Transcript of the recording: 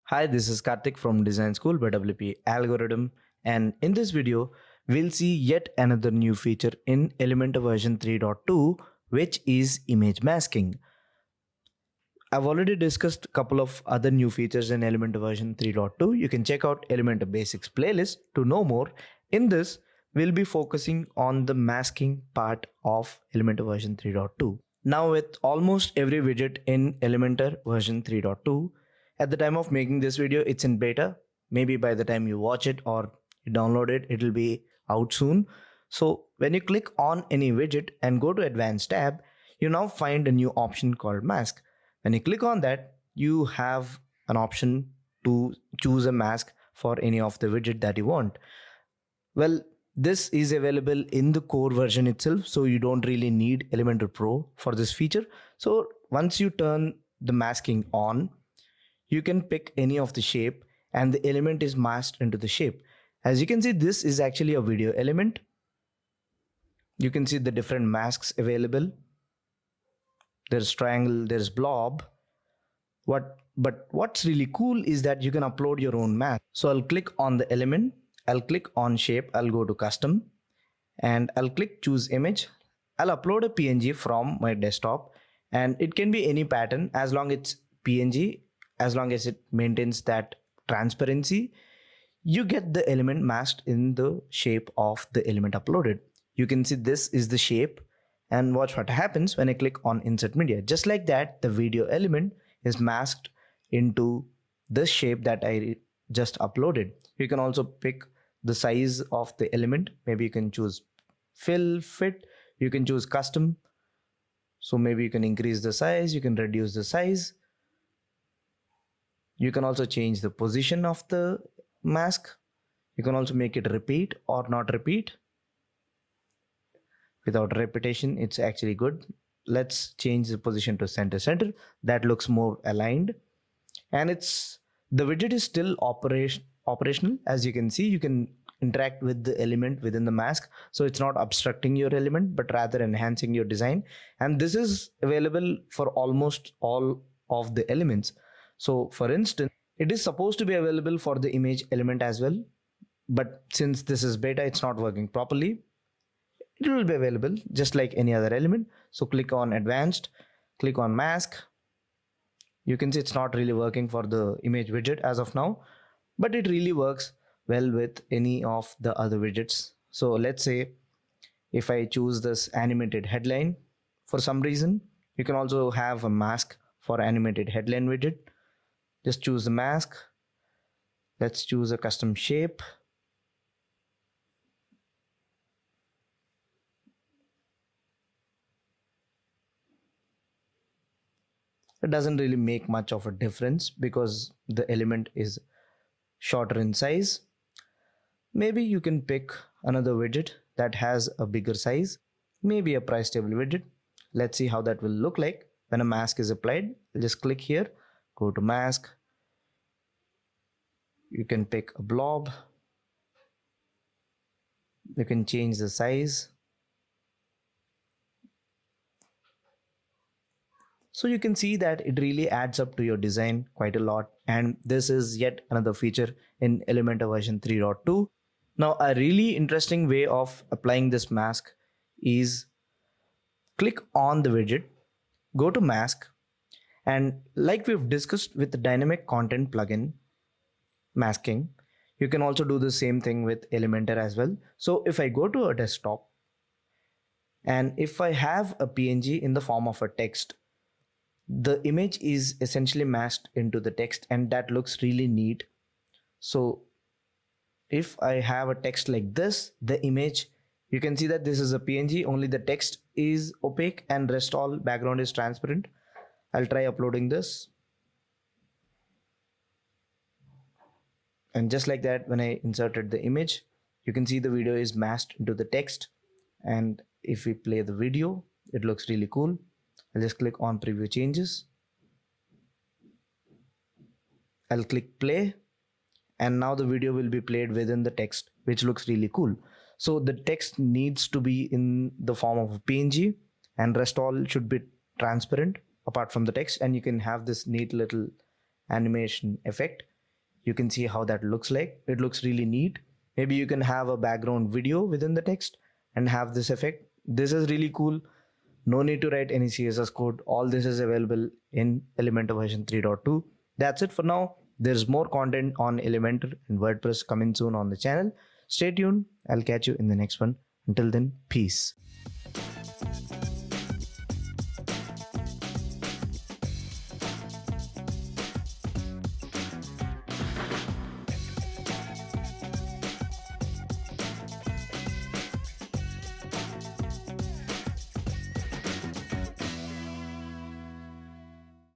Hi, this is Karthik from Design School by WP Algorithm, and in this video, we'll see yet another new feature in Elementor version 3.2, which is image masking. I've already discussed a couple of other new features in Elementor version 3.2. You can check out Elementor Basics playlist to know more. In this, we'll be focusing on the masking part of Elementor version 3.2. Now, with almost every widget in Elementor version 3.2, at the time of making this video, it's in beta. Maybe by the time you watch it or you download it, it'll be out soon. So when you click on any widget and go to Advanced tab, you now find a new option called Mask. When you click on that, you have an option to choose a mask for any of the widget that you want. Well, this is available in the core version itself, so you don't really need Elementor Pro for this feature. So once you turn the masking on, you can pick any of the shape and the element is masked into the shape. As you can see, this is actually a video element. You can see the different masks available. There's triangle, there's blob. But what's really cool is that you can upload your own mask. So I'll click on the element, I'll click on shape, I'll go to custom, and I'll click choose image. I'll upload a PNG from my desktop, and it can be any pattern as long it's PNG, as long as it maintains that transparency. You get the element masked in the shape of the element uploaded. You can see this is the shape, and watch what happens when I click on insert media. Just like that, the video element is masked into this shape that I just uploaded. You can also pick the size of the element. Maybe you can choose fill, fit, you can choose custom. So maybe you can increase the size, you can reduce the size. You can also change the position of the mask. You can also make it repeat or not repeat. Without repetition, it's actually good. Let's change the position to center. That looks more aligned. And the widget is still operational. As you can see, you can interact with the element within the mask. So it's not obstructing your element, but rather enhancing your design. And this is available for almost all of the elements. So for instance, it is supposed to be available for the image element as well. But since this is beta, it's not working properly. It will be available just like any other element. So click on advanced, click on mask. You can see it's not really working for the image widget as of now, but it really works well with any of the other widgets. So let's say if I choose this animated headline for some reason, you can also have a mask for animated headline widget. Just choose the mask. Let's choose a custom shape. It doesn't really make much of a difference because the element is shorter in size. Maybe you can pick another widget that has a bigger size, maybe a price table widget. Let's see how that will look like when a mask is applied. I'll just click here, go to mask. You can pick a blob. You can change the size. So you can see that it really adds up to your design quite a lot. And this is yet another feature in Elementor version 3.2. Now, a really interesting way of applying this mask is click on the widget, go to mask, and like we've discussed with the dynamic content plugin masking, you can also do the same thing with Elementor as well. So if I go to a desktop and if I have a PNG in the form of a text, the image is essentially masked into the text, and that looks really neat. So if I have a text like this, the image, you can see that this is a PNG, only the text is opaque and rest all background is transparent. I'll try uploading this. And just like that, when I inserted the image, you can see the video is masked into the text. And if we play the video, it looks really cool. I'll just click on preview changes. I'll click play, and now the video will be played within the text, which looks really cool. So the text needs to be in the form of a PNG, and rest all should be transparent apart from the text, and you can have this neat little animation effect You can see how that looks like. It looks really neat. Maybe you can have a background video within the text and have this effect. This is really cool. No need to write any CSS code. All this is available in Elementor version 3.2. That's it for now. There's more content on Elementor and WordPress coming soon on the channel. Stay tuned. I'll catch you in the next one. Until then, peace.